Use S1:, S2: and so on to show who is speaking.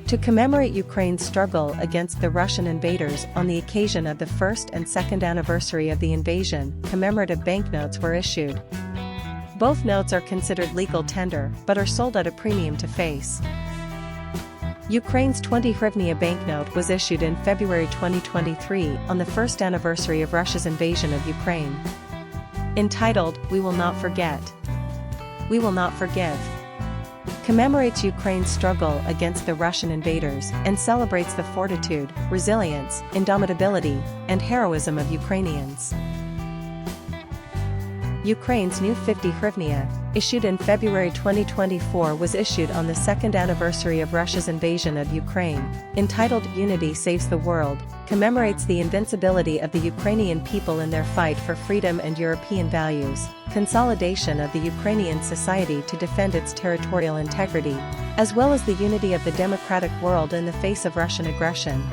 S1: To commemorate Ukraine's struggle against the Russian invaders on the occasion of the first and second anniversary of the invasion, commemorative banknotes were issued. Both notes are considered legal tender, but are sold at a premium to face. Ukraine's 20 hryvnia banknote was issued in February 2023 on the first anniversary of Russia's invasion of Ukraine. Entitled, "We Will Not Forget. We Will Not Forgive," commemorates Ukraine's struggle against the Russian invaders and celebrates the fortitude, resilience, indomitability, and heroism of Ukrainians. Ukraine's new 50 hryvnia, issued in February 2024, was issued on the second anniversary of Russia's invasion of Ukraine. Entitled "Unity Saves the World," commemorates the invincibility of the Ukrainian people in their fight for freedom and European values, consolidation of the Ukrainian society to defend its territorial integrity, as well as the unity of the democratic world in the face of Russian aggression.